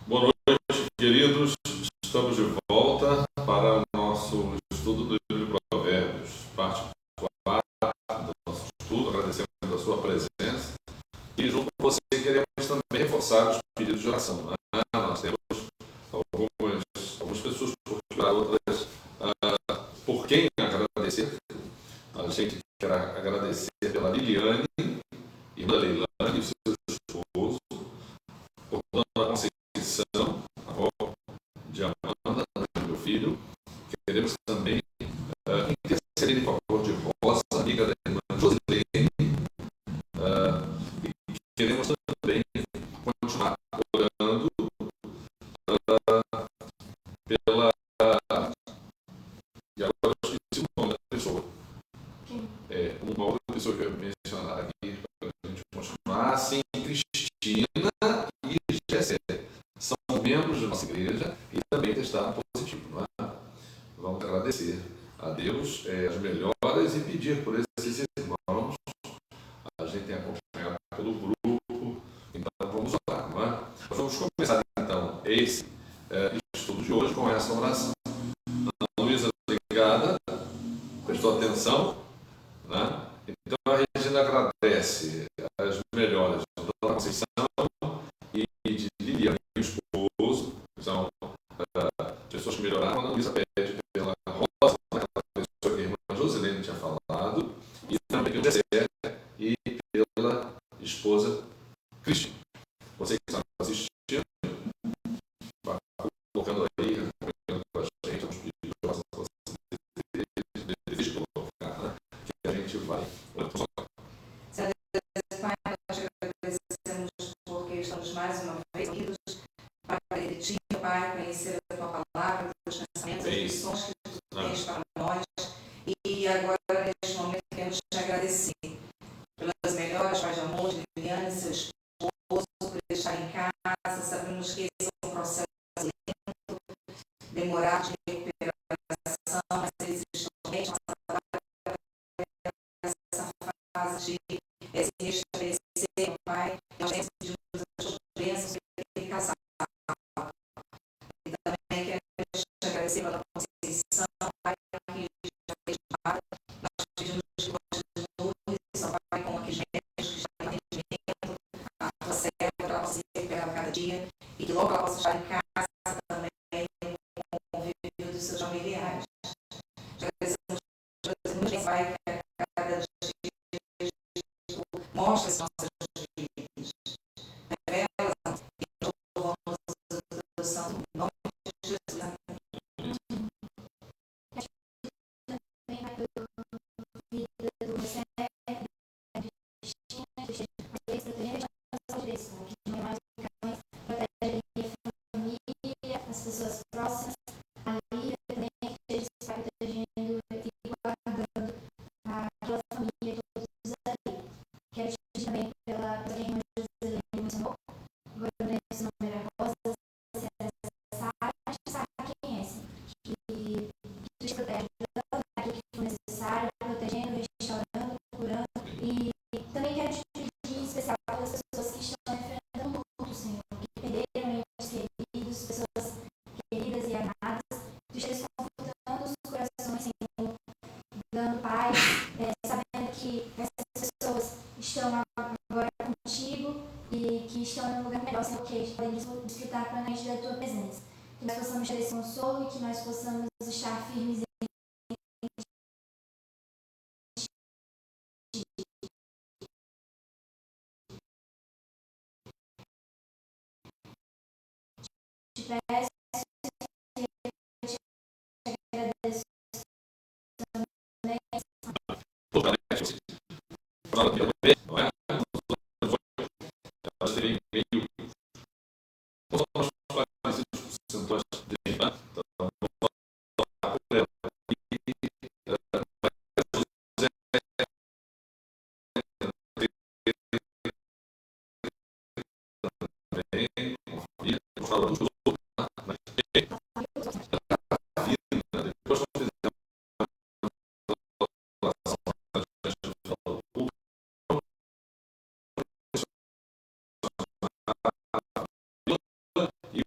Boa noite, queridos. Estamos de volta para o nosso estudo do livro de Provérbios, parte 4 do nosso estudo, agradecendo a sua presença. E junto com você queremos também reforçar os pedidos de oração. Né? Nós temos algumas pessoas por procurar, outras por quem agradecer. A gente quer agradecer pela Liliane e pela Leilane e seu esposo, por toda a Conceição, a avó de Amanda, meu filho. Queremos também interceder em favor de Rosa, amiga da irmã Josilene. E queremos também continuar orando pela. E agora eu esqueci o nome da pessoa. Uma outra pessoa que eu ia mencionar aqui para a gente continuar. Sim, Cristina e Jessé são membros da nossa igreja e também testaram positivo, não é? Vamos agradecer a Deus as melhoras e pedir por esses irmãos. A gente tem acompanhado pelo grupo, então vamos orar, não é? Nós vamos começar então esse estudo de hoje com essa oração. A Luísa, obrigada, prestou atenção, né? Então a Regina agradece as melhoras de Dona Conceição e de Liliane, o esposo, que são pessoas que melhoraram. A Luísa pede pela Rosa, aquela pessoa que a irmã Josilene tinha falado, e também pelo Jessé e pela esposa Cristina. Você que está assistindo, vai colocando aí, recomendando para a gente, os pedidos de oração que você deseja colocar, né? Que a gente vai. Senhor Deus, Pai, nós te agradecemos porque estamos mais uma vez unidos para pedir de ti, Pai, conhecer a tua palavra, os teus pensamentos, as lições que tu tens para nós. E agora, neste momento, queremos te agradecer pelas melhores, Pai de amor, de Liliane, seu esposo, por estar em casa. Sabemos que esse é um processo lento, demorado de recuperação, mas eles estão bem, essa fase de se restabelecer, Pai. Nós temos pedido as tuas bênçãos para ele casar. E também queremos te agradecer pela Conceição, Pai, que já fez parte. Nós pedimos que continue, só Pai, com aqueles médicos que já têm entendimento, a tua serva, para ela possa se recuperar cada dia e que logo ela possa estar em casa também, com o convívio dos seus familiares. Te agradecemos muito, Pai, que a cada dia mostra as nossas vidas, revela e nós louvamos o teu santo nome de Jesus. Amém. Também vai pela vida do Jessé, mas protegendo as nossas direitos, que não é mais cães, protege a minha família, as pessoas próximas, a Lívia também, que eles estão protegendo e guardando aquela família, todos ali. Quero te pedir também pela irmã Josilene mencionou, agora eu lembro se o nome era Rosa, se era Sara, acho que sabe quem é esse, que te protege aquilo que for necessário, protegendo, restaurando, curando, e também quero te pedir em especial pelas pessoas que estão enfrentando luto, Senhor, que perderam entes queridos, pessoas queridas e amadas, que esteja confortando os corações, Senhor, dando paz, sabendo que essas pessoas estão agora contigo e que estão em um lugar melhor, Senhor, que podem desfrutar plenamente da tua presença. Que nós possamos ter esse consolo e que nós possamos estar firmes em te peço e eu te agradeço também. Não é? Elas terem meio. Não somos parecidos com sintomas de irmã. Então, vamos falar por ela. Também, com a família, falando dos outros, mas a vida, depois nós fizemos a relação e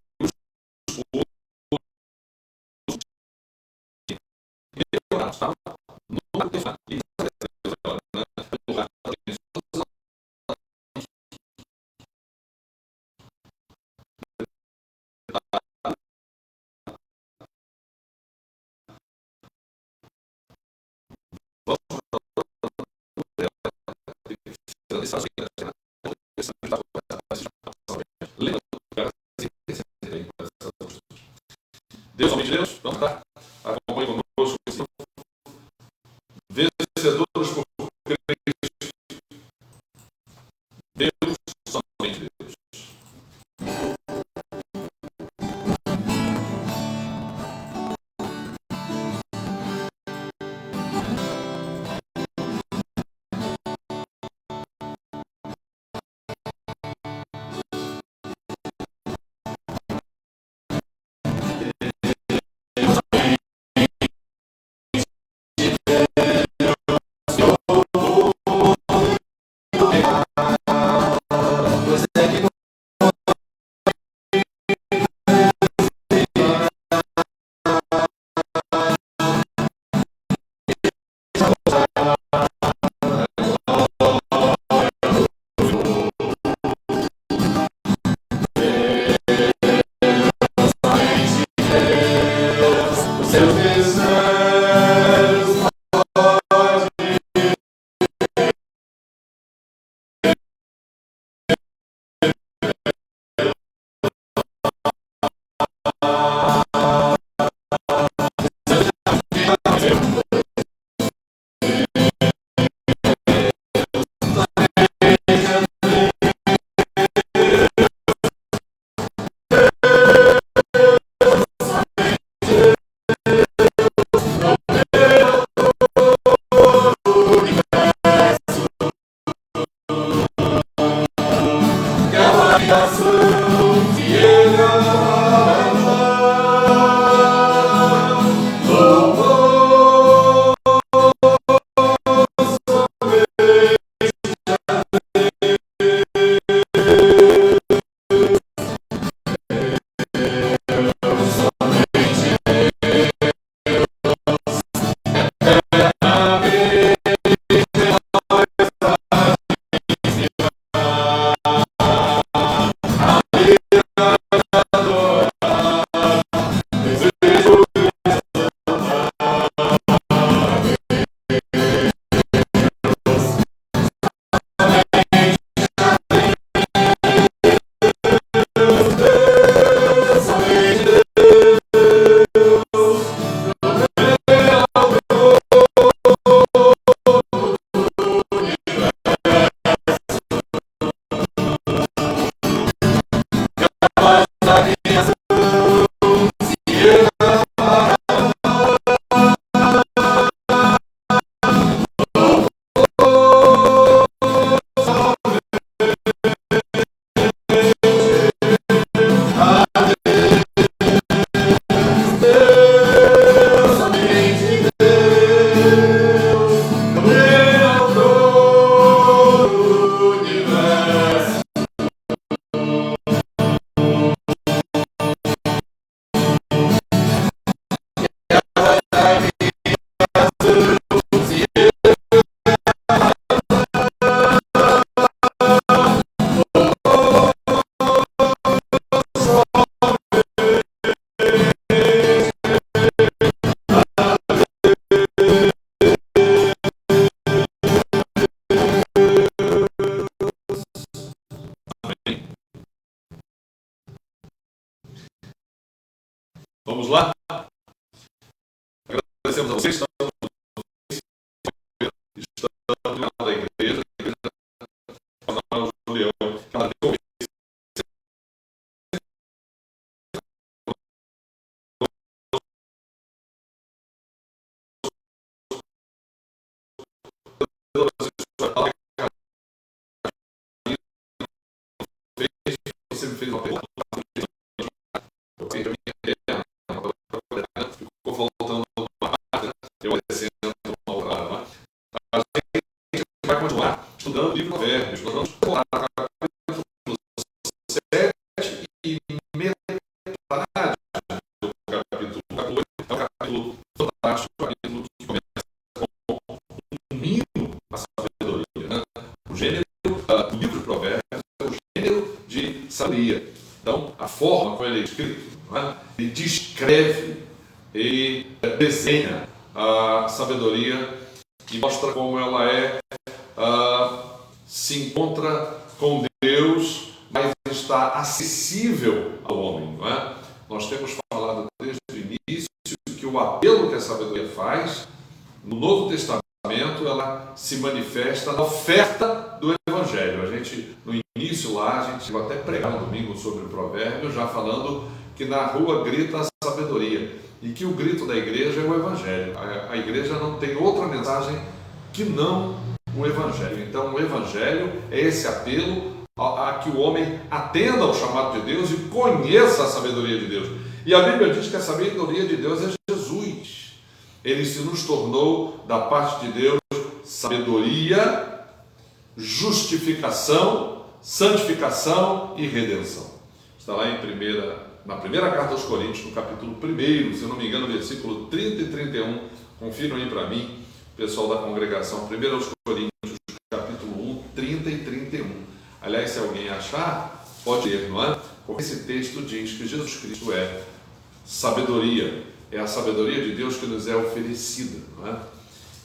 Vamos lá? Agradecemos a vocês. Estamos na igreja. Julião. Você me fez uma pergunta. Ficou faltando uma parte, eu descendo uma outra. A gente vai continuar estudando o livro de Provérbios. Nós vamos falar capítulo 7 e metade do capítulo 8. É um capítulo fantástico, um capítulo que começa com um hino à sabedoria. Né? O gênero do livro de Provérbios é o gênero de sabedoria. Então, a forma como ele é escrito, né? Ele descreve, ele desenha a sabedoria e mostra como ela se encontra com Deus, mas está acessível ao homem. Não é? Nós temos falado desde o início que o apelo que a sabedoria faz, no Novo Testamento, ela se manifesta na oferta do Evangelho. A gente, no início lá, a gente vai até pregar no domingo sobre o provérbio, já falando que na rua grita a sabedoria e que o grito da igreja é o Evangelho. A igreja não tem outra mensagem que não o Evangelho. Então o Evangelho é esse apelo a que o homem atenda ao chamado de Deus e conheça a sabedoria de Deus. E a Bíblia diz que a sabedoria de Deus é Jesus. Ele se nos tornou, da parte de Deus, sabedoria, justificação, santificação e redenção. Está lá na primeira carta aos Coríntios, no capítulo 1, se eu não me engano, versículo 30 e 31. Confiram aí para mim, pessoal da congregação. 1 aos Coríntios, capítulo 1, 30 e 31. Aliás, se alguém achar, pode ler, não é? Porque esse texto diz que Jesus Cristo é sabedoria. É a sabedoria de Deus que nos é oferecida, não é?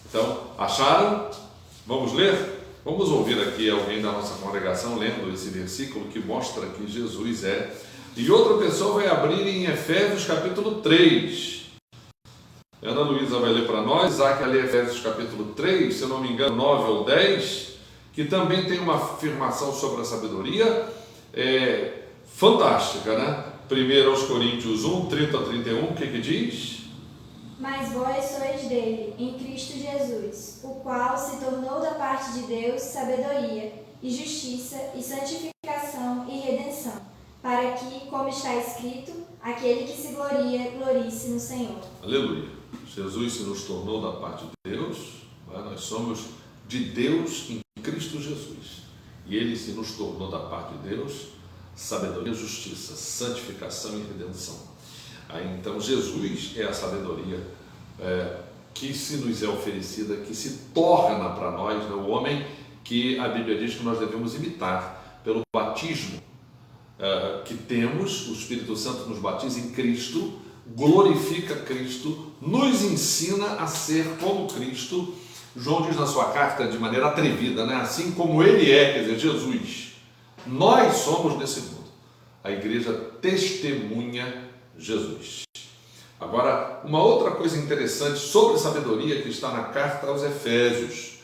Então, acharam? Vamos ler? Vamos ouvir aqui alguém da nossa congregação lendo esse versículo que mostra que Jesus é. E outra pessoa vai abrir em Efésios capítulo 3. Ana Luísa vai ler para nós. Isaac vai ler Efésios capítulo 3, se eu não me engano, 9 ou 10, que também tem uma afirmação sobre a sabedoria fantástica, né? 1 aos Coríntios 1, 30 a 31, o que diz? Mas vós sois dele, em Cristo Jesus, o qual se tornou da parte de Deus sabedoria, e justiça, e santificação, e redenção, para que, como está escrito, aquele que se gloria, glorie-se no Senhor. Aleluia. Jesus se nos tornou da parte de Deus, nós somos de Deus em Cristo Jesus. E Ele se nos tornou da parte de Deus sabedoria, justiça, santificação e redenção. Aí, então Jesus é a sabedoria que se nos é oferecida, que se torna para nós, né, o homem que a Bíblia diz que nós devemos imitar pelo batismo que temos. O Espírito Santo nos batiza em Cristo, glorifica Cristo, nos ensina a ser como Cristo. João diz na sua carta de maneira atrevida, né? Assim como Ele é, quer dizer, Jesus, nós somos nesse mundo. A igreja testemunha Jesus. Agora, uma outra coisa interessante sobre sabedoria que está na carta aos Efésios.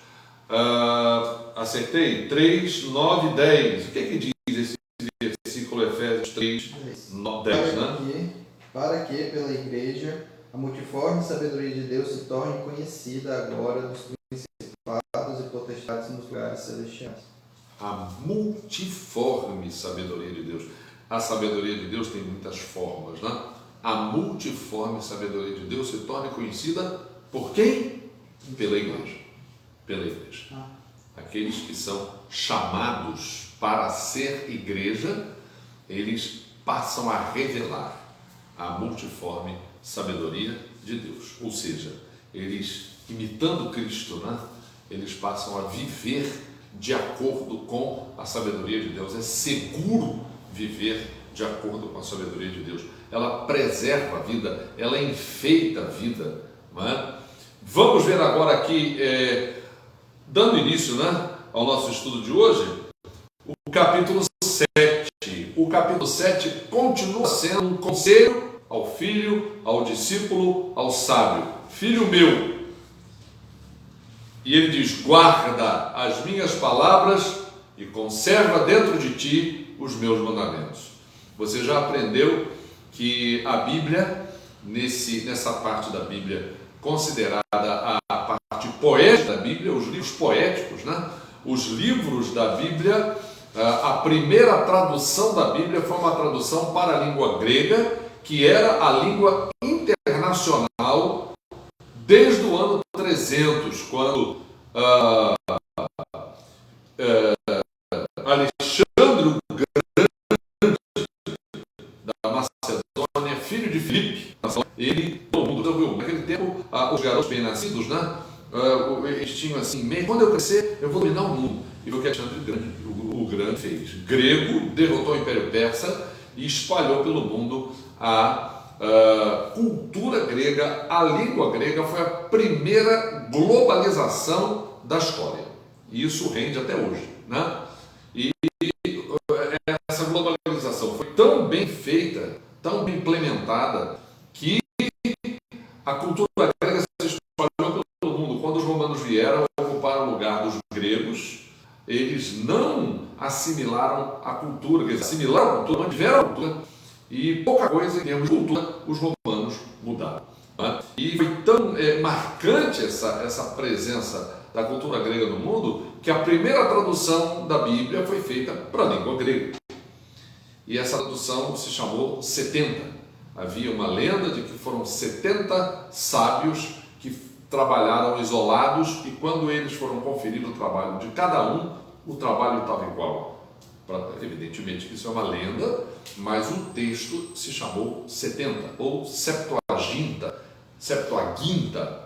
Acertei? 3, 9 e 10. O que é que diz esse versículo Efésios 3, 9, 10, né? Para que, pela igreja, a multiforme sabedoria de Deus se torne conhecida agora dos principados e potestades nos lugares celestiais. A multiforme sabedoria de Deus. A sabedoria de Deus tem muitas formas, né? A multiforme sabedoria de Deus se torna conhecida por quem? Pela igreja. Pela igreja. Aqueles que são chamados para ser igreja, eles passam a revelar a multiforme sabedoria de Deus. Ou seja, eles, imitando Cristo, né? Eles passam a viver de acordo com a sabedoria de Deus. É seguro viver de acordo com a sabedoria de Deus. Ela preserva a vida, ela enfeita a vida, não é? Vamos ver agora aqui, dando início, né, ao nosso estudo de hoje, o capítulo 7. O capítulo 7 continua sendo um conselho ao filho, ao discípulo, ao sábio. Filho meu, e ele diz: guarda as minhas palavras e conserva dentro de ti os meus mandamentos. Você já aprendeu que a Bíblia, nessa parte da Bíblia considerada a parte poética da Bíblia, os livros poéticos, né? Os livros da Bíblia, a primeira tradução da Bíblia foi uma tradução para a língua grega, que era a língua internacional desde o ano 300, quando Alexandre o Grande da Macedônia, filho de Filipe, ele, todo mundo resolveu. Naquele tempo, os garotos bem-nascidos, né, eles tinham assim, quando eu crescer, eu vou dominar o mundo. E o que Alexandre o Grande fez? Grego, derrotou o Império Persa e espalhou pelo mundo a cultura grega. A língua grega foi a primeira globalização da história. E isso rende até hoje, né? E essa globalização foi tão bem feita, tão bem implementada, que a cultura grega se espalhou pelo mundo. Quando os romanos vieram ocupar o lugar dos gregos, eles não assimilaram a cultura, quer dizer, assimilaram a cultura, mantiveram a cultura, e pouca coisa em termos de cultura os romanos mudaram. Né? E foi tão marcante essa presença da cultura grega no mundo, que a primeira tradução da Bíblia foi feita para a língua grega. E essa tradução se chamou 70. Havia uma lenda de que foram 70 sábios que trabalharam isolados, e quando eles foram conferir o trabalho de cada um, o trabalho estava igual. Evidentemente que isso é uma lenda, mas o texto se chamou 70, ou Septuaginta,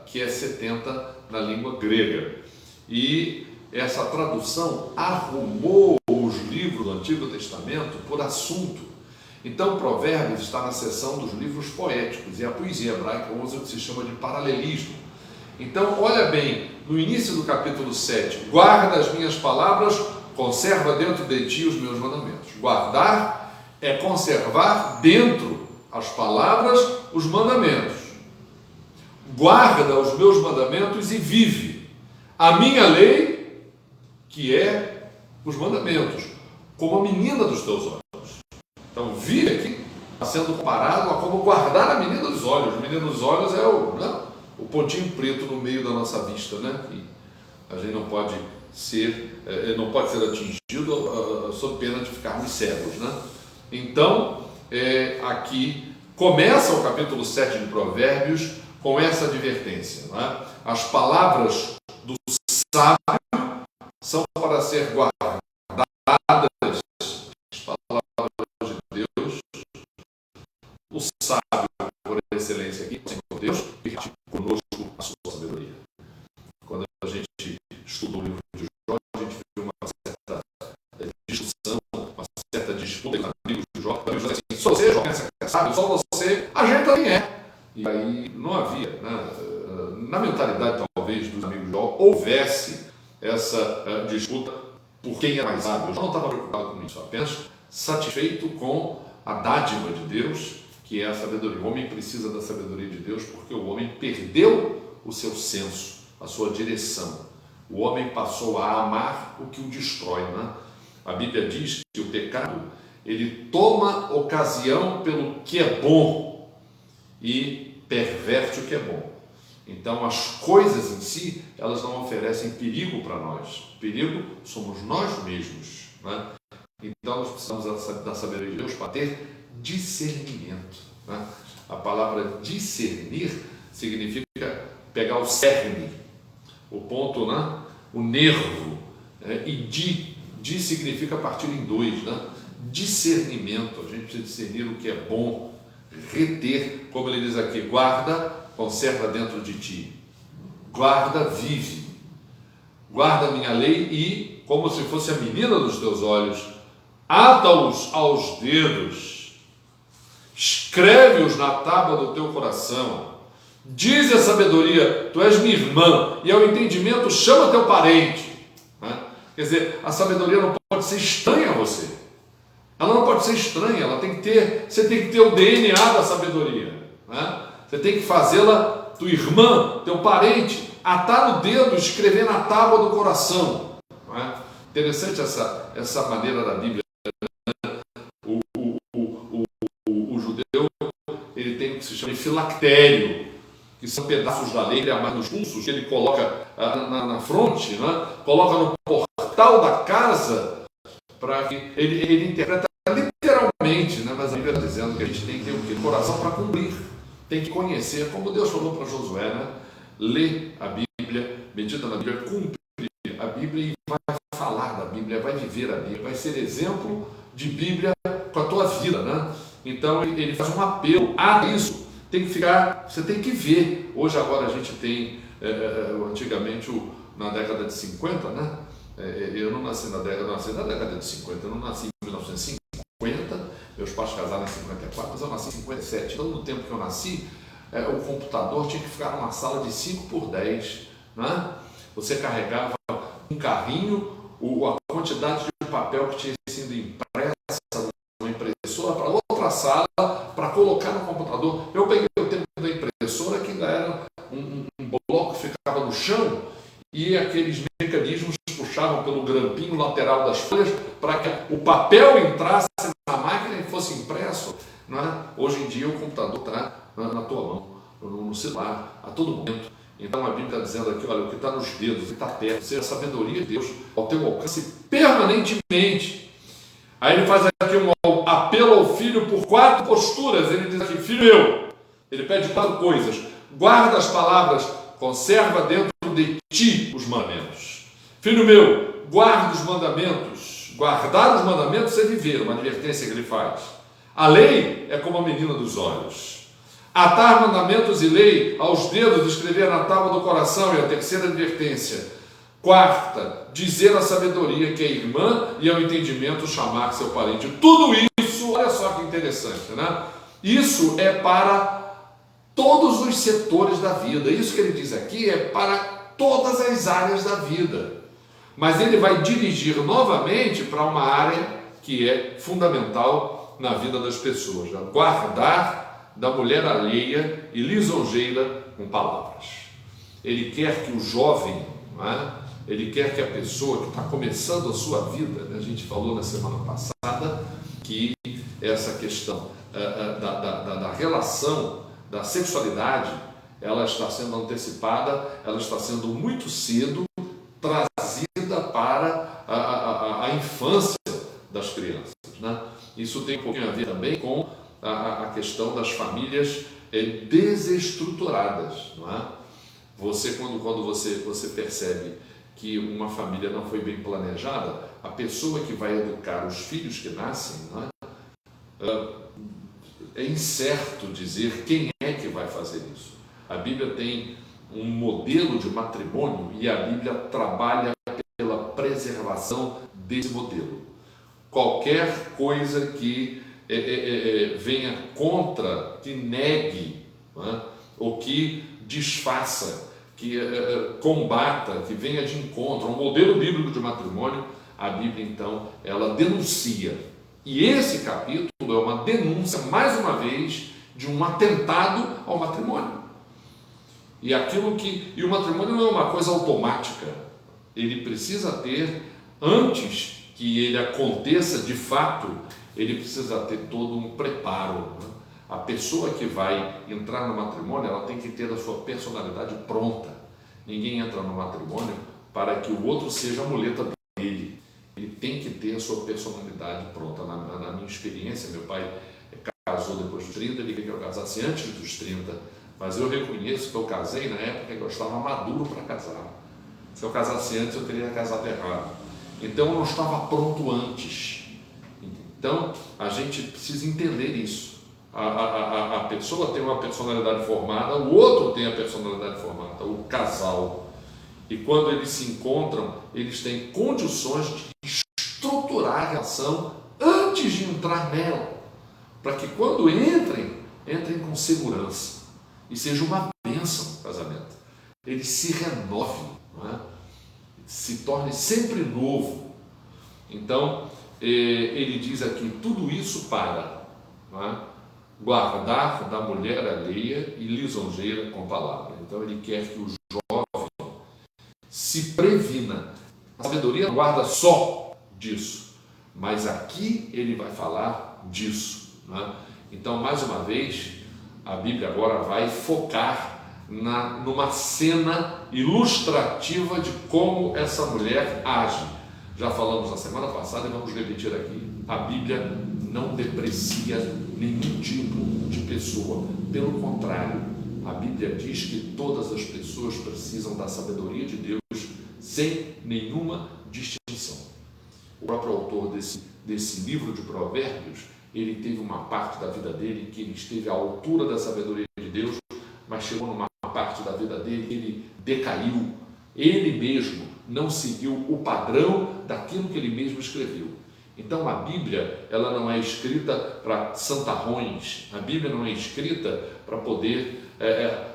que é 70 na língua grega. E essa tradução arrumou os livros do Antigo Testamento por assunto. Então, Provérbios está na seção dos livros poéticos, e a poesia hebraica usa o que se chama de paralelismo. Então, olha bem, no início do capítulo 7, guarda as minhas palavras, conserva dentro de ti os meus mandamentos. Guardar é conservar dentro as palavras, os mandamentos. Guarda os meus mandamentos e vive. A minha lei, que é os mandamentos, como a menina dos teus olhos. Então, vive aqui, está sendo comparado a como guardar a menina dos olhos. A menina dos olhos é o pontinho preto no meio da nossa vista, né? E a gente não pode não pode ser atingido sob pena de ficarmos cegos, né? Então, aqui começa o capítulo 7 de Provérbios com essa advertência, né? As palavras do sábio são para ser guardadas, as palavras de Deus. O sábio, por excelência aqui, o Senhor Deus, permite conosco a sua sabedoria. Quando a gente estuda o livro de Jó, a gente viu uma certa discussão, uma certa disputa entre amigos de Jó. Os amigos dizem assim: só você, Jó, pensa que é sábio, só você, a gente também é. E aí não havia, né, na mentalidade talvez dos amigos de Jó, houvesse essa disputa por quem é mais sábio. Jó não estava preocupado com isso, apenas satisfeito com a dádiva de Deus, que é a sabedoria. O homem precisa da sabedoria de Deus porque o homem perdeu o seu senso, a sua direção. O homem passou a amar o que o destrói, né? A Bíblia diz que o pecado, ele toma ocasião pelo que é bom e perverte o que é bom. Então, as coisas em si, elas não oferecem perigo para nós. O perigo somos nós mesmos, né? Então, nós precisamos da sabedoria de Deus para ter discernimento, né? A palavra discernir significa pegar o cerne, o ponto, né? O nervo, e di significa partir em dois, né? Discernimento, a gente precisa discernir o que é bom, reter, como ele diz aqui: guarda, conserva dentro de ti, guarda, vive, guarda a minha lei e, como se fosse a menina dos teus olhos, ata-os aos dedos, escreve-os na tábua do teu coração. Diz a sabedoria: tu és minha irmã, e ao entendimento chama teu parente, né? Quer dizer, a sabedoria não pode ser estranha a você. Ela não pode ser estranha, você tem que ter o DNA da sabedoria, né? Você tem que fazê-la tua irmã, teu parente, atar no dedo, escrever na tábua do coração, não é? Interessante essa maneira da Bíblia. O judeu, ele tem o que se chama de filactério, que são pedaços da lei, ele amarra nos pulsos, que ele coloca na fronte, né? Coloca no portal da casa, para que ele interpreta literalmente, né? Mas a Bíblia está dizendo que a gente tem que ter o quê? Coração para cumprir, tem que conhecer, como Deus falou para Josué, né? Lê a Bíblia, medita na Bíblia, cumpre a Bíblia e vai falar da Bíblia, vai viver a Bíblia, vai ser exemplo de Bíblia com a tua vida, né? Então ele faz um apelo a isso. Você tem que ver. Hoje agora a gente tem, antigamente na década de 50, né? Eu não nasci na década de 50, eu não nasci em 1950, meus pais casaram em 54, mas eu nasci em 57. Então, no tempo que eu nasci, o computador tinha que ficar numa sala de 5x10, né? Você carregava um carrinho, a quantidade de papel que tinha sido impressa numa impressora para outra sala, para colocar no computador. Eu peguei o tempo da impressora, que ainda era um bloco que ficava no chão, e aqueles mecanismos puxavam pelo grampinho lateral das folhas para que o papel entrasse na máquina e fosse impresso, não é? Hoje em dia o computador está na tua mão, no celular, a todo momento. Então a Bíblia está dizendo aqui: olha, o que está nos dedos, o que está perto, seja a sabedoria de Deus ao teu alcance permanentemente. Aí ele faz aqui um apelo ao filho por 4 posturas. Ele diz aqui: filho meu, ele pede 4 coisas: guarda as palavras, conserva dentro de ti os mandamentos. Filho meu, guarda os mandamentos. Guardar os mandamentos é viver, uma advertência que ele faz. A lei é como a menina dos olhos. Atar mandamentos e lei aos dedos, escrever na tábua do coração. E a terceira advertência: quarta, dizer a sabedoria que é irmã, e ao entendimento chamar seu parente. Tudo isso, olha só que interessante, né? Isso é para todos os setores da vida. Isso que ele diz aqui é para todas as áreas da vida. Mas ele vai dirigir novamente para uma área que é fundamental na vida das pessoas: guardar da mulher alheia e lisonjeira com palavras. Ele quer que o jovem, não é? Ele quer que a pessoa que está começando a sua vida, né? A gente falou na semana passada que essa questão da relação, da sexualidade, ela está sendo antecipada, ela está sendo muito cedo trazida a infância das crianças, né? Isso tem um pouquinho a ver também com a questão das famílias desestruturadas, não é? Quando você percebe que uma família não foi bem planejada, a pessoa que vai educar os filhos que nascem, não é? É incerto dizer quem é que vai fazer isso. A Bíblia tem um modelo de matrimônio e a Bíblia trabalha pela preservação desse modelo. Qualquer coisa que venha contra, que negue, não é? Ou que desfaça, que combata, que venha de encontro ao modelo bíblico de matrimônio, a Bíblia então ela denuncia. E esse capítulo é uma denúncia, mais uma vez, de um atentado ao matrimônio. E o matrimônio não é uma coisa automática. Ele precisa ter, antes que ele aconteça de fato, ele precisa ter todo um preparo, né? A pessoa que vai entrar no matrimônio, ela tem que ter a sua personalidade pronta. Ninguém entra no matrimônio para que o outro seja a muleta dele. Ele tem que ter a sua personalidade pronta. Na minha experiência, meu pai casou depois dos 30, ele queria que eu casasse antes dos 30, mas eu reconheço que eu casei na época que eu estava maduro para casar. Se eu casasse antes, eu teria casado errado. Então eu não estava pronto antes. Então a gente precisa entender isso. A pessoa tem uma personalidade formada, o outro tem a personalidade formada, o casal. E quando eles se encontram, eles têm condições de estruturar a relação antes de entrar nela, para que quando entrem com segurança e seja uma bênção o casamento. Ele se renove, não é? Se torne sempre novo. Então, ele diz aqui, tudo isso para, não é? Guardar da mulher alheia e lisonjeira com palavra. Então ele quer que o jovem se previna. A sabedoria não guarda só disso, mas aqui ele vai falar disso, né? Então, mais uma vez, a Bíblia agora vai focar numa cena ilustrativa de como essa mulher age. Já falamos na semana passada e vamos repetir aqui. A Bíblia não deprecia nenhum tipo de pessoa. Pelo contrário, a Bíblia diz que todas as pessoas precisam da sabedoria de Deus sem nenhuma distinção. O próprio autor desse livro de Provérbios, ele teve uma parte da vida dele que ele esteve à altura da sabedoria de Deus, mas chegou numa parte da vida dele que ele decaiu. Ele mesmo não seguiu o padrão daquilo que ele mesmo escreveu. Então a Bíblia, ela não é escrita para santarrões, a Bíblia não é escrita para poder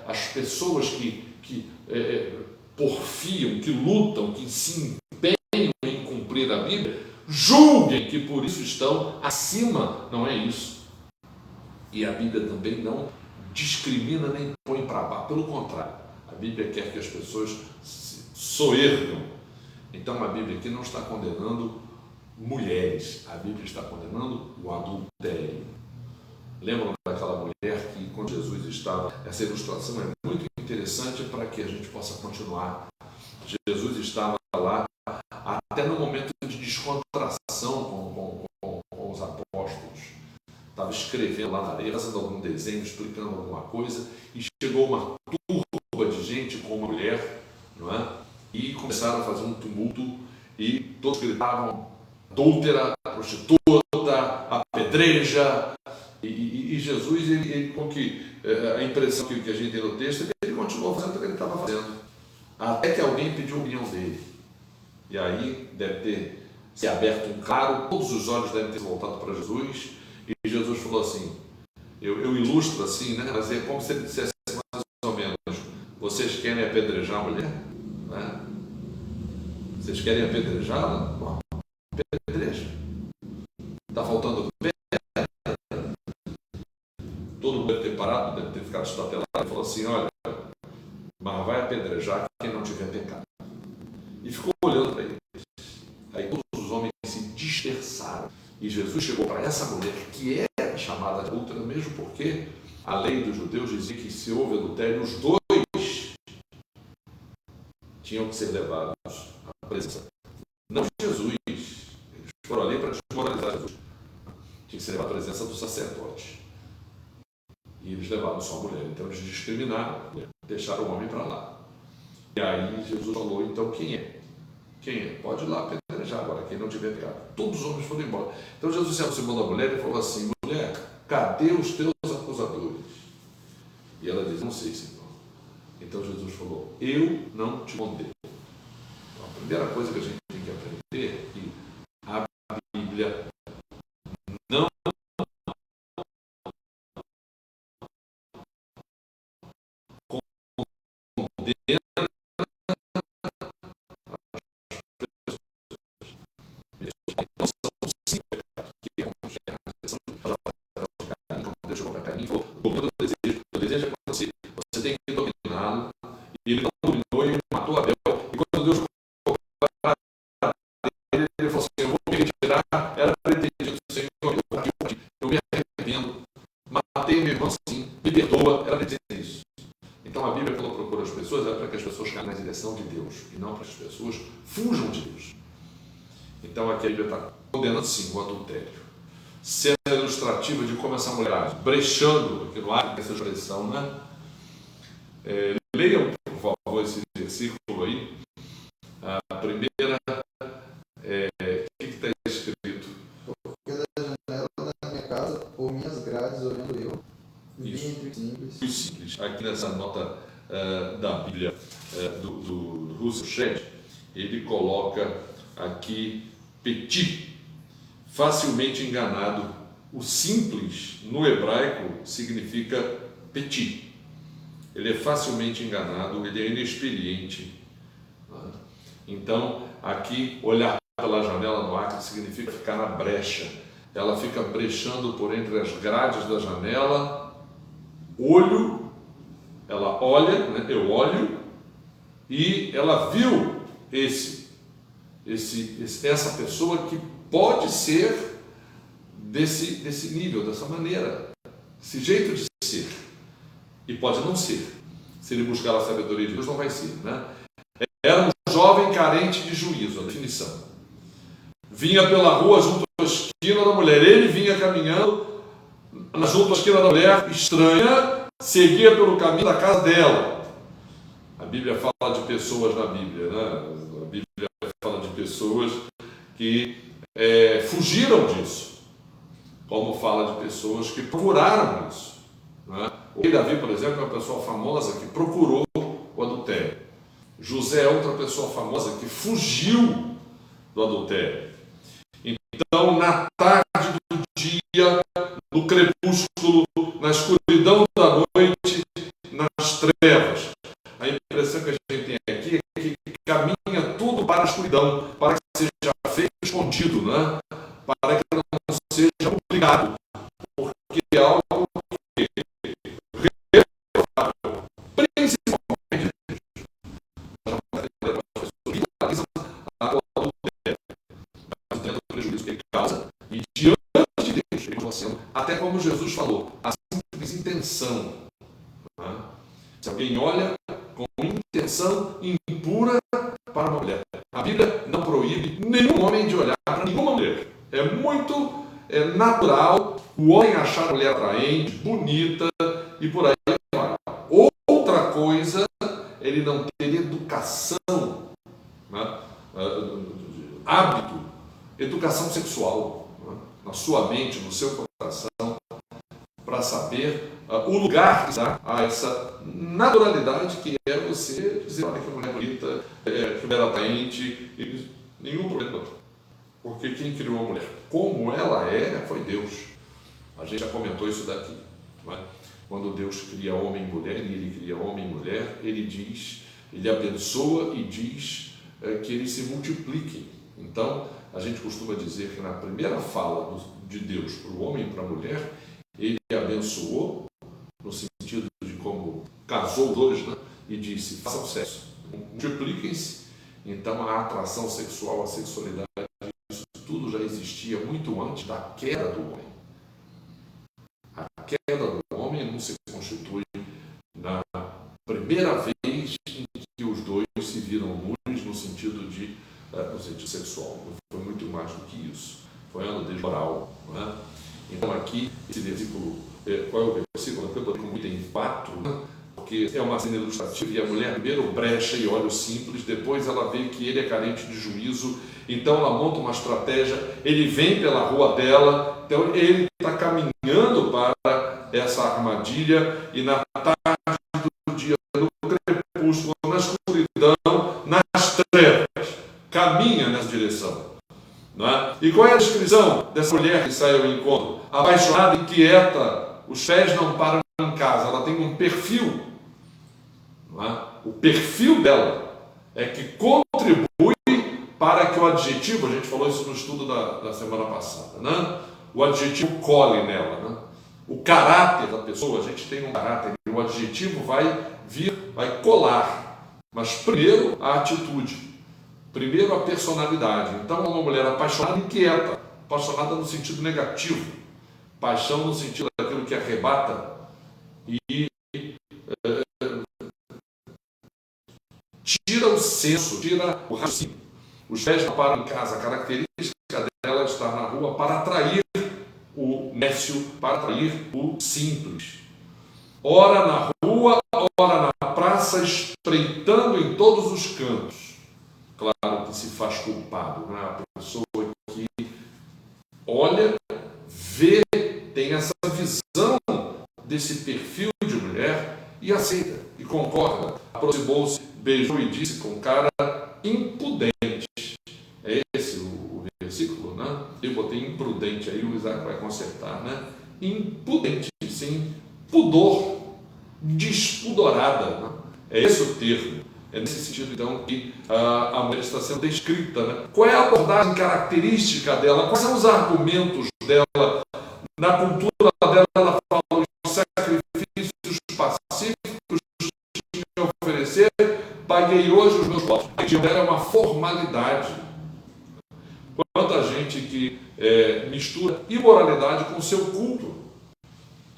as pessoas que porfiam, que lutam, que se empenham em cumprir a Bíblia, julguem que por isso estão acima. Não é isso. E a Bíblia também não discrimina nem põe para baixo, pelo contrário, a Bíblia quer que as pessoas se soergam. Então a Bíblia aqui não está condenando mulheres, a Bíblia está condenando o adultério. Lembram daquela mulher que, quando Jesus estava, essa ilustração é muito interessante para que a gente possa continuar. Jesus estava lá, até no momento de descontração com os apóstolos, estava escrevendo lá na areia, fazendo algum desenho, explicando alguma coisa, e chegou uma turba de gente com uma mulher, não é? E começaram a fazer um tumulto, e todos gritavam: adúltera, prostituta, apedreja. E Jesus, ele com que a impressão que a gente tem no texto é que ele continuou fazendo o que ele estava fazendo, até que alguém pediu a opinião dele. E aí deve ter se aberto um claro, todos os olhos devem ter voltado para Jesus, e Jesus falou assim, eu ilustro assim, né? Mas é como se ele dissesse mais ou menos: vocês querem apedrejar a mulher? Né? Vocês querem apedrejá-la? Bom, apedreja. Está faltando pé? Todo mundo deve ter parado, deve ter ficado estatelado e falou assim: olha, mas vai apedrejar quem não tiver pecado. E ficou olhando para eles. Aí todos os homens se dispersaram. E Jesus chegou para essa mulher, que era chamada de adúltera, mesmo porque a lei dos judeus dizia que se houve adultério, os dois tinham que ser levados à presença. Não Jesus, ser levado à presença do sacerdote. E eles levaram só a mulher. Então eles discriminaram, deixaram o homem para lá. E aí Jesus falou, então quem é? Quem é? Pode ir lá apedrejar agora, quem não tiver pecado. Todos os homens foram embora. Então Jesus se aproximou da mulher e falou assim, mulher, cadê os teus acusadores? E ela diz, não sei, Senhor. Então Jesus falou, eu não te condeno. Então a primeira coisa que a gente tem que aprender é que a Bíblia não condena o desejo é quando você tem que dominá-lo, e ele não dominou e matou Abel. E quando Deus colocou ele falou assim, eu vou me retirar, era pretendido, Senhor, eu me arrependo, matei meu irmão sim, me perdoa, era pretendido isso. Então a Bíblia, quando procura as pessoas, é para que as pessoas caem na direção de Deus, e não para que as pessoas fujam de Deus. Então aqui a Bíblia está condenando sim o adultério. Cena ilustrativa de como essa mulher age, brechando, aqui no ar, essa expressão, né? Leiam, por favor, esse versículo aí. A primeira, o que está escrito? Porque da janela da minha casa, por minhas grades, olhando eu, vi entre os simples. Os simples. Aqui nessa nota da Bíblia do Russell Shedd, ele coloca aqui petit. Facilmente enganado. O simples, no hebraico, significa petit. Ele é facilmente enganado, ele é inexperiente. Então, aqui, olhar pela janela no Acre significa ficar na brecha. Ela fica brechando por entre as grades da janela, ela olha, né? Eu olho, e ela viu essa pessoa que pode ser desse nível, dessa maneira, desse jeito de ser, e pode não ser. Se ele buscar a sabedoria de Deus, não vai ser, né? Era um jovem carente de juízo, a definição. Vinha pela rua junto à esquina da mulher, ele vinha caminhando junto à esquina da mulher, estranha, seguia pelo caminho da casa dela. A Bíblia fala de pessoas na Bíblia, né? A Bíblia fala de pessoas que fugiram disso, como fala de pessoas que procuraram isso, né? O rei Davi, por exemplo, é uma pessoa famosa que procurou o adultério. José é outra pessoa famosa que fugiu do adultério. Então, na tarde do dia, no crepúsculo, na escuridão da noite, nas trevas, a impressão que a gente tem aqui é que caminha tudo para a escuridão, para que seja feito escondido, né? Para que não seja publicado, porque é algo que principalmente as pessoas mas o prejuízo que ele causa, e diante de Deus, ele está sendo, até como Jesus falou, a simples intenção. Né? Se alguém olha com intenção impura para uma mulher, a Bíblia não proíbe nenhum homem de olhar para nenhuma mulher. É muito natural o homem achar a mulher atraente, bonita e por aí vai. Outra coisa, ele não ter educação, né? Hábito, educação sexual, né? Na sua mente, no seu coração, para saber o lugar que dá a essa naturalidade que é você dizer, olha que mulher bonita, que mulher atraente, e nenhum problema. Porque quem criou a mulher como ela foi Deus. A gente já comentou isso daqui. Não é? Quando Deus cria homem e mulher, e ele cria homem e mulher, ele diz, ele abençoa e diz que eles se multipliquem. Então, a gente costuma dizer que na primeira fala de Deus para o homem e para a mulher, ele abençoou, no sentido de como casou os dois, né? E disse, façam sexo, multipliquem-se. Então, a atração sexual, a sexualidade, isso tudo já existia muito antes da queda do homem. A queda do homem não se constitui na primeira vez em que os dois se viram nus no sentido sexual. Foi muito mais do que isso. Foi ano de moral, não é? Então aqui, esse versículo, qual é o versículo? Eu estou com item 4, né? Porque é uma cena ilustrativa, e a mulher primeiro brecha e olha o simples, depois ela vê que ele é carente de juízo, então ela monta uma estratégia, ele vem pela rua dela, então ele está caminhando para essa armadilha, e na tarde do dia, no crepúsculo, na escuridão, nas trevas, caminha nessa direção. Não é? E qual é a descrição dessa mulher que sai ao encontro? Apaixonada, inquieta, os pés não param em casa, ela tem um perfil. Não é? O perfil dela é que contribui para que o adjetivo, a gente falou isso no estudo da semana passada, né? O adjetivo cole nela. Né? O caráter da pessoa, a gente tem um caráter, e o adjetivo vai colar. Mas primeiro a atitude. Primeiro, a personalidade. Então, uma mulher apaixonada e inquieta, apaixonada no sentido negativo, paixão no sentido daquilo que arrebata e tira o senso, tira o raciocínio. Os pés não param em casa, a característica dela é estar na rua para atrair o nécio, para atrair o simples. Ora na rua, ora na praça, espreitando em todos os cantos. Claro que se faz culpado, não é? A pessoa que olha, vê, tem essa visão desse perfil de mulher e aceita, e concorda. Aproximou-se, beijou e disse com cara impudente. É esse o versículo, né? Eu botei imprudente, aí o Isaac vai consertar, né? Impudente, sim, pudor, despudorada, né? É esse o termo. É nesse sentido, então, que a mulher está sendo descrita. Né? Qual é a abordagem característica dela? Quais são os argumentos dela? Na cultura dela, ela fala os sacrifícios pacíficos que me oferecer, paguei hoje os meus votos. A religião dela é uma formalidade. Quanta gente que mistura imoralidade com o seu culto.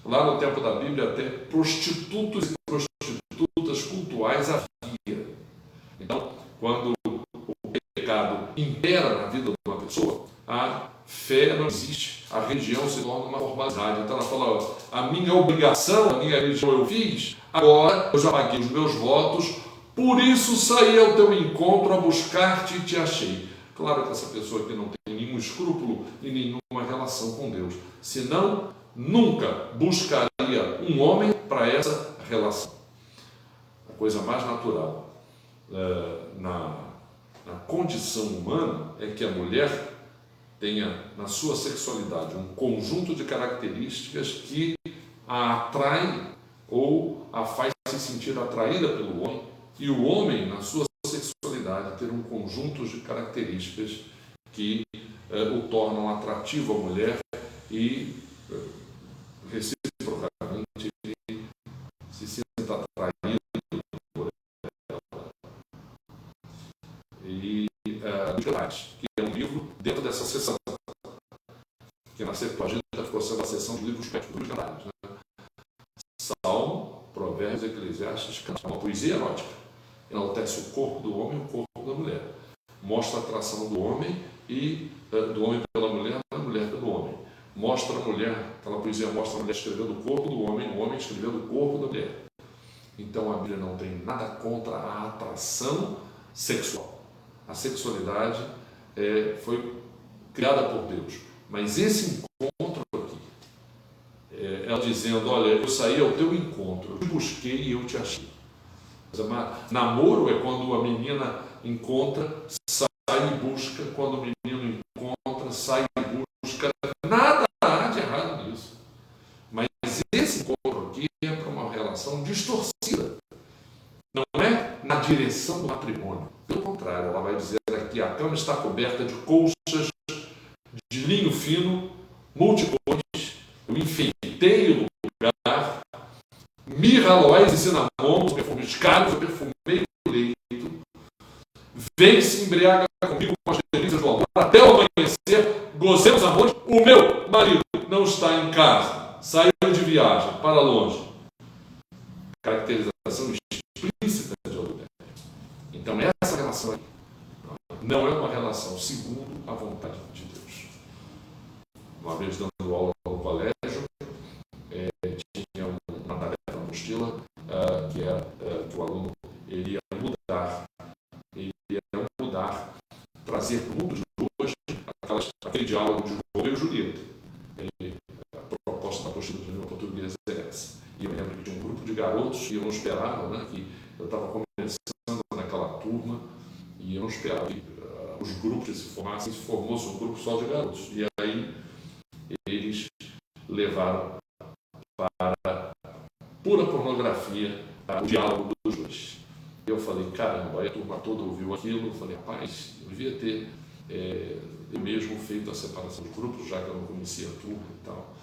Lá no tempo da Bíblia, até prostitutos e prostitutas cultuais havia. Então, quando o pecado impera na vida de uma pessoa, a fé não existe, a religião se torna uma formalidade. Então ela fala, ó, a minha obrigação, a minha religião eu fiz, agora eu já paguei os meus votos, por isso saí ao teu encontro a buscar-te e te achei. Claro que essa pessoa aqui não tem nenhum escrúpulo e nenhuma relação com Deus, senão nunca buscaria um homem para essa relação. A coisa mais natural na condição humana é que a mulher tenha na sua sexualidade um conjunto de características que a atrai ou a faz se sentir atraída pelo homem, e o homem na sua sexualidade ter um conjunto de características que o tornam atrativo à mulher e reciprocamente ele se sinta atraído por ela. E que é um livro dentro dessa seção, que na Septuaginta ficou sendo a seção de livros poéticos, né? Salmo, Provérbios, Eclesiastes, Cantos, uma poesia erótica. Enaltece o corpo do homem e o corpo da mulher. Mostra a atração do homem e do homem pela mulher, da mulher pelo homem. Mostra a mulher, aquela poesia mostra a mulher escrevendo o corpo do homem, o homem escrevendo o corpo da mulher. Então a Bíblia não tem nada contra a atração sexual. A sexualidade foi criada por Deus. Mas esse encontro aqui, ela dizendo, olha, eu saí ao teu encontro, eu te busquei e eu te achei. Namoro é quando a menina encontra, sai e busca, quando o menino encontra, sai e busca. Nada há de errado nisso. Mas esse encontro aqui é para uma relação distorcida. Não é na direção do matrimônio. Pelo contrário, ela vai dizer aqui, a cama está coberta de colchas de linho fino, multicores, eu enfeitei o lugar, mirra, aloés e cinamomos, perfumes caros, eu perfumei o leito, vem se embriaga comigo com as delícias do amor, até o amanhecer, gozemos amores, o meu marido não está em casa, saiu de viagem, para longe. Caracterização explícita de adultério. Então essa relação aí não é uma relação segundo a vontade de Deus. Uma vez dando aula no aquele diálogo de Romeu e Julieta. A proposta da apostila de língua portuguesa é essa. E eu lembro que tinha um grupo de garotos e eu não esperava, né, que eu estava começando naquela turma e eu não esperava que os grupos se formassem, se formou-se um grupo só de garotos. E aí eles levaram para pura pornografia o diálogo dos dois. Eu falei, caramba, aí a turma toda ouviu aquilo, eu falei, rapaz, eu devia ter eu mesmo feito a separação de grupos, já que eu não conhecia a turma e tal.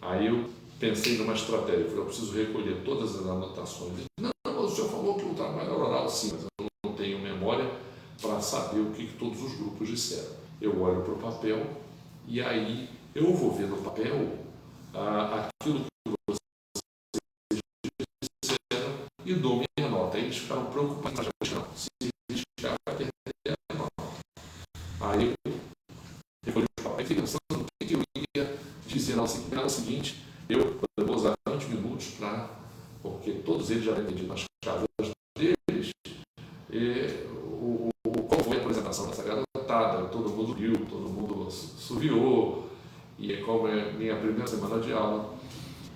Aí eu pensei numa estratégia, eu falei, eu preciso recolher todas as anotações. Não, o senhor falou que o trabalho era oral, sim, mas eu não tenho memória para saber o que todos os grupos disseram. Eu olho para o papel e aí eu vou ver no papel aquilo que vocês disseram e dou minha nota. Aí eles ficaram preocupados, mas não, se riscar, vai perder a nota. Aí eu recolhi o papel e fiquei pensando o que eu ia dizer ao seguinte, eu vou usar 20 minutos porque todos eles já havem entendido nas casas deles, qual foi a apresentação dessa garotada, todo mundo riu, todo mundo suviou, e como é minha primeira semana de aula.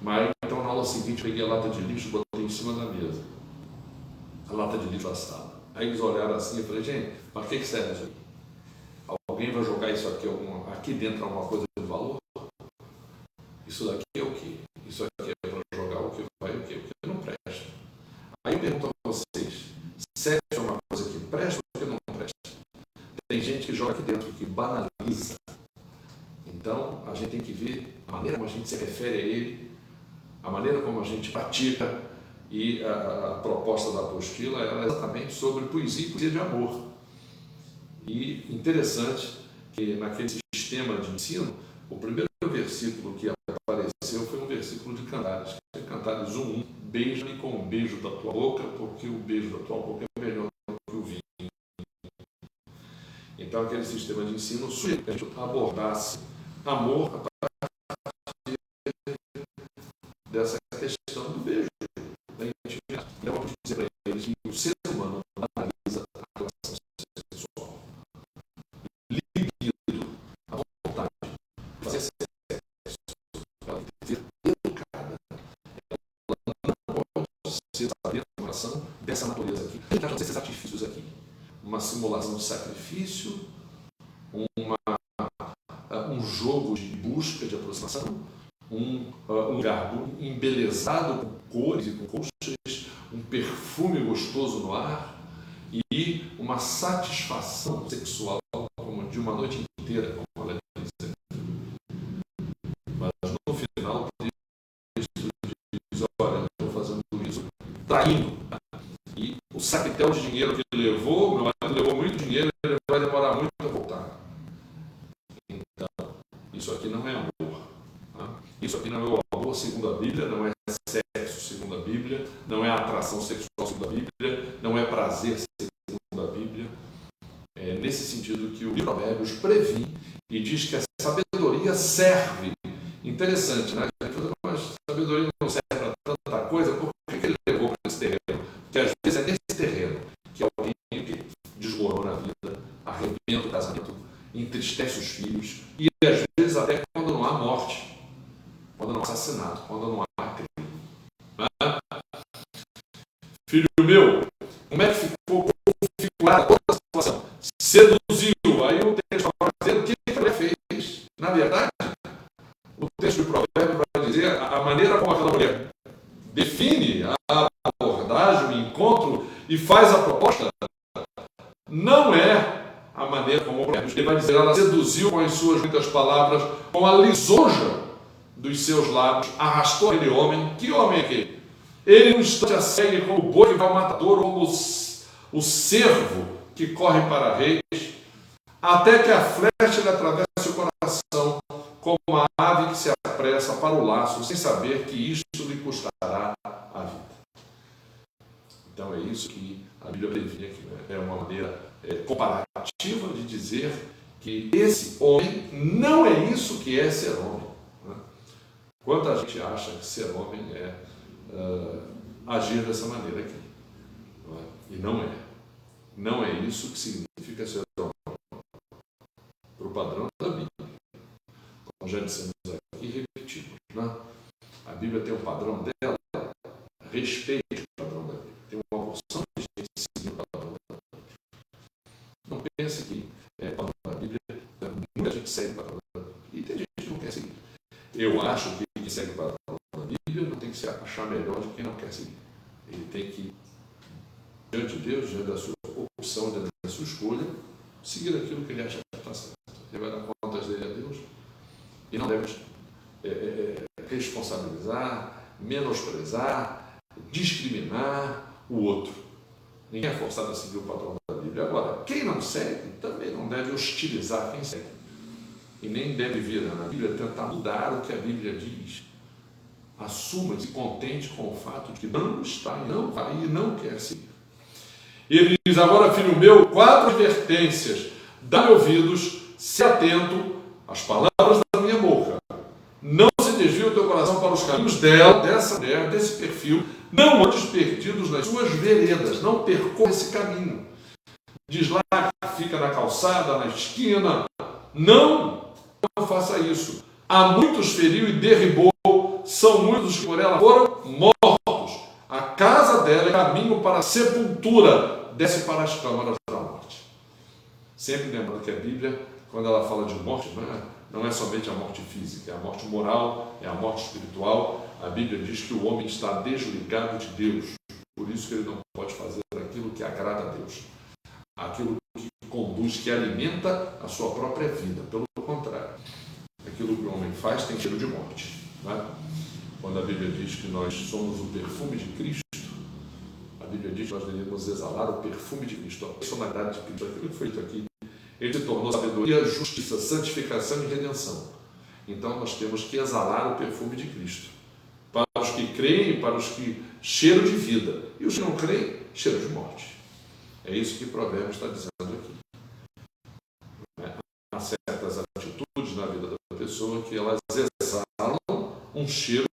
Mas então na aula seguinte eu peguei a lata de lixo e botei em cima da mesa, a lata de lixo da sala. Aí eles olharam assim e eu falei, gente, mas o que serve isso aqui? Alguém vai jogar isso aqui, aqui dentro alguma coisa de valor? Isso daqui é o quê? Isso aqui é para jogar o que vai o quê? O que não presta. Aí eu pergunto a vocês, serve uma coisa que presta ou que não presta? Tem gente que joga aqui dentro, que banaliza. Então, a gente tem que ver a maneira como a gente se refere a ele, a maneira como a gente pratica, e a proposta da apostila era exatamente sobre poesia e poesia de amor. E interessante que naquele sistema de ensino, o primeiro versículo que apareceu foi um versículo de Cantares, que é Cantares 1:1, beija-me com o beijo da tua boca, porque o beijo da tua boca é melhor do que o vinho. Então, aquele sistema de ensino sugeria que a gente abordasse amor a partir dessa questão do beijo, da intimidade. Então, vamos dizer para eles que o ser humano analisa a relação sexual. Libido, a vontade de fazer sexo, ela tem que ser educada. Ela não pode ser sabida uma relação dessa natureza aqui. A gente acha esses artifícios aqui. Uma simulação de sacrifício, um jogo de busca, de aproximação, um lugar embelezado com cores e com colchas, um perfume gostoso no ar e uma satisfação sexual como de uma noite inteira, como ela diz. Mas no final, Cristo diz, olha, eu estou fazendo isso, traindo. E o saquetel de dinheiro que ele levou, meu marido levou muito dinheiro, ele vai demorar muito para voltar. Então, isso aqui não é amor. Tá? Isso aqui não é o amor segundo a Bíblia, não é sexo segundo a Bíblia, não é atração sexual segundo a Bíblia, não é prazer segundo a Bíblia. É nesse sentido que o livro de Provérbios previne e diz que a sabedoria serve. Interessante, né? Mas a sabedoria não serve para tanta coisa, por que ele levou para esse terreno? Porque às vezes é nesse terreno que alguém que desmorona a vida, arrebenta o casamento, entristece os filhos, e às vezes até quando não há morte, quando não há assassinato, quando não há crime. Filho meu, como é que ficou configurada toda a situação? Seduziu, aí o texto vai dizer o que a mulher fez. Na verdade, o texto de Provérbios vai dizer a maneira como aquela mulher define a abordagem, o encontro e faz a proposta, não é a maneira como o Provérbios. Ele vai dizer, ela seduziu com as suas muitas palavras, com a lisonja dos seus lábios, arrastou aquele homem. Que homem é aquele? Ele, um instante, a segue como o boi que vai ao matador, como o cervo que corre para reis, até que a flecha lhe atravesse o coração, como a ave que se apressa para o laço, sem saber que isto lhe custará a vida. Então é isso que a Bíblia previne aqui, né? É uma maneira comparativa de dizer que esse homem não é isso que é ser homem. Né? Quanta gente acha que ser homem é agir dessa maneira aqui. Não é? E não é. Não é isso que significa ser homem. Para o padrão da Bíblia. já dissemos aqui e repetimos, né? A Bíblia tem um padrão dela, respeite o padrão da Bíblia. Tem uma porção de gente seguindo o padrão da Bíblia. Não pense que o padrão da Bíblia, muita gente segue o padrão da Bíblia. E tem gente que não quer seguir. Eu acho que quem segue o padrão da Bíblia não tem que se achar melhor de quem não quer seguir. Ele tem que, diante de Deus, diante da sua opção, diante da sua escolha, seguir aquilo que ele acha que está certo. Ele vai dar contas dele a Deus e não deve responsabilizar, menosprezar, discriminar o outro. Ninguém é forçado a seguir o padrão da Bíblia. Agora, quem não segue também não deve hostilizar quem segue. E nem deve vir na Bíblia tentar mudar o que a Bíblia diz. Assuma-se contente com o fato de que não está e não vai e não quer seguir. E ele diz: agora, filho meu, 4 advertências, dá-me ouvidos, se atento às palavras da minha boca. Não se desvie o teu coração para os caminhos dela, dessa mulher, desse perfil. Não andes perdidos nas suas veredas, não percorra esse caminho. Diz lá que fica na calçada, na esquina. Não faça isso. Há muitos feriu e derribou, são muitos que por ela foram mortos. A casa dela é caminho para a sepultura, desce para as câmaras da morte. Sempre lembrando que a Bíblia, quando ela fala de morte, não é somente a morte física, é a morte moral, é a morte espiritual. A Bíblia diz que o homem está desligado de Deus, por isso que ele não pode fazer aquilo que agrada a Deus, aquilo que conduz, que alimenta a sua própria vida. Pelo contrário, aquilo que o homem faz tem cheiro de morte. Né? Quando a Bíblia diz que nós somos o perfume de Cristo, a Bíblia diz que nós devemos exalar o perfume de Cristo, a personalidade de Cristo. Aquilo que foi feito aqui, ele se tornou sabedoria, justiça, santificação e redenção. Então nós temos que exalar o perfume de Cristo. Para os que creem, para os que cheiro de vida. E os que não creem, cheiro de morte. É isso que Provérbios está dizendo aqui. Há certas atitudes na vida da pessoa que elas exalam um cheiro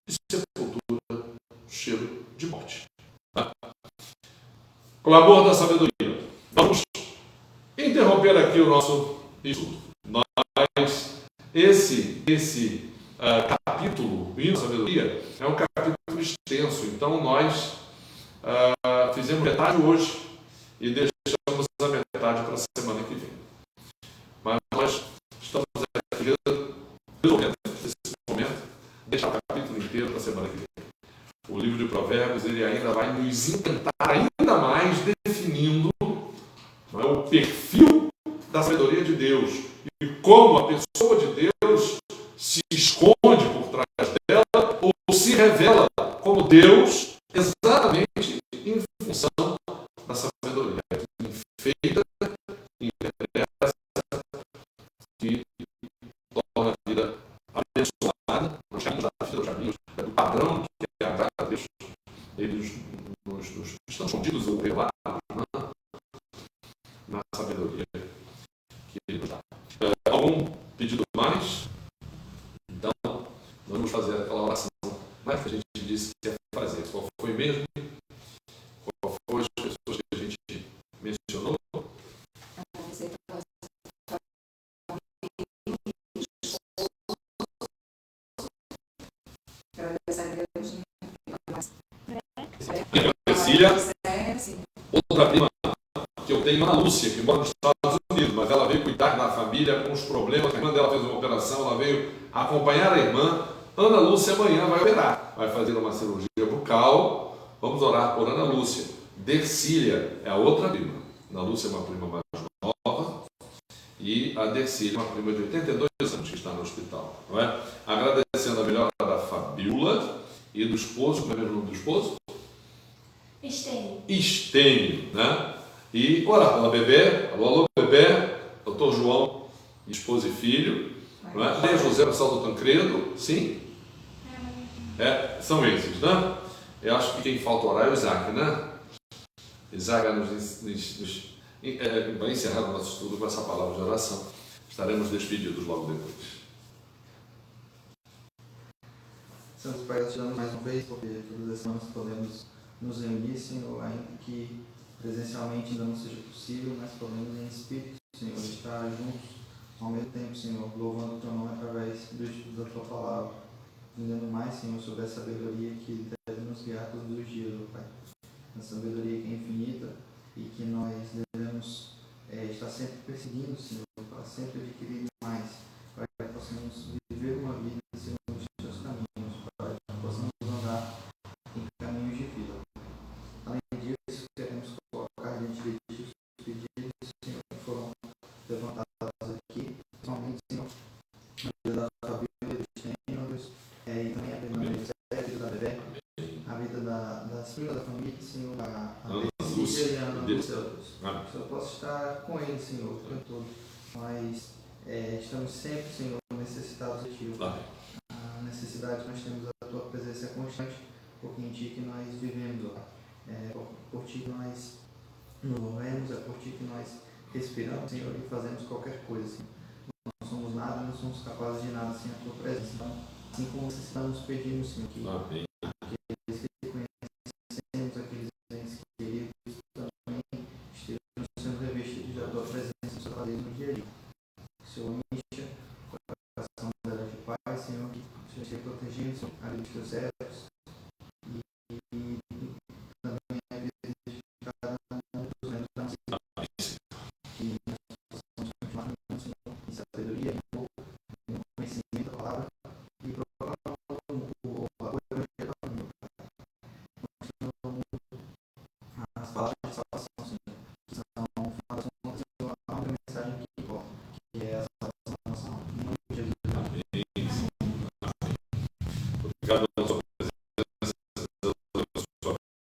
de sepultura, um cheiro de morte. Clamor da sabedoria. Vamos interromper aqui o nosso estudo. Esse capítulo, Hino da Sabedoria, é um capítulo extenso. Então nós fizemos metade hoje e deixamos a metade para a semana que vem. Mas nós estamos aqui resolvendo nesse momento deixar o capítulo inteiro para a semana que vem. O livro de Provérbios, ele ainda vai nos encantar ainda mais, definindo o perfil da sabedoria de Deus e como a pessoa de Deus se esconde por trás dela ou se revela como Deus exatamente em função da sabedoria que enfeita, interessa, que torna a vida abençoada nos caminhos da vida, nos caminhos do padrão que agrada a Deus. Eles nos estão escondidos ou revelados na sabedoria que ele nos dá. Algum pedido mais? Então, nós vamos fazer aquela oração mais que a gente disse que ia fazer. Qual foi mesmo? Qual foi as pessoas que a gente mencionou? Cecília, outra prima que eu tenho, Ana Lúcia, que mora nos Estados Unidos, mas ela veio cuidar da família com os problemas. A irmã dela fez uma operação, ela veio acompanhar a irmã. Ana Lúcia amanhã vai operar, vai fazer uma cirurgia bucal. Vamos orar por Ana Lúcia. Dercília é a outra prima. Ana Lúcia é uma prima mais nova e a Dercília é uma prima de 82 anos que está no hospital. Não é? Agradecendo a melhora da Fabiola e do esposo. Como é mesmo o nome do esposo? Estênio, né? E orar pela bebê. Alô, bebê. Doutor João, esposa e filho. Não é? Maria José do Salto Tancredo. Sim? São esses, né? Eu acho que quem falta orar é o Isaac, né? Isaac vai encerrar o nosso estudo com essa palavra de oração. Estaremos despedidos logo depois. Santos Pai, nós te damos mais uma vez, porque todas as semanas podemos nos reunir, Senhor, ainda que presencialmente ainda não seja possível, mas podemos em espírito, Senhor, estar juntos ao mesmo tempo, Senhor, louvando o Teu nome através do estudo da Tua palavra, entendendo mais, Senhor, sobre a sabedoria que deve nos guiar todos os dias, ó Pai. A sabedoria que é infinita e que nós devemos estar sempre perseguindo, Senhor, para sempre adquirir mais, para que possamos viver uma vida, Senhor, nos Teus caminhos, para que possamos andar em caminhos de vida. Além disso, queremos colocar diante de Ti os pedidos, Senhor, que foram levantados aqui, principalmente, Senhor, a vida da família dos tênuros, e também a vida da José, a vida da Bebé, a vida das filhas da família, Senhor, a Cecília e a Ana Lúcia, Deus. Que eu possa estar com eles, Senhor, o tempo todo. Mas estamos sempre, Senhor, necessitados de Ti. A necessidade que nós temos da Tua presença é constante, porque em Ti que nós vivemos, por Ti que nós nos movemos, é por Ti que nós respiramos, Senhor, e fazemos qualquer coisa, Senhor. Não somos nada, não somos capazes de nada sem a Tua presença. Então, assim como necessitamos, pedimos, Senhor, que aqueles que conhecemos, aqueles entes queridos, também estejam sendo revestidos da Tua presença, Senhor, fazer no dia a dia. Que o Senhor encha o coração dela de paz, Senhor, que o Senhor esteja protegendo, Senhor, a vida dos Teus servos,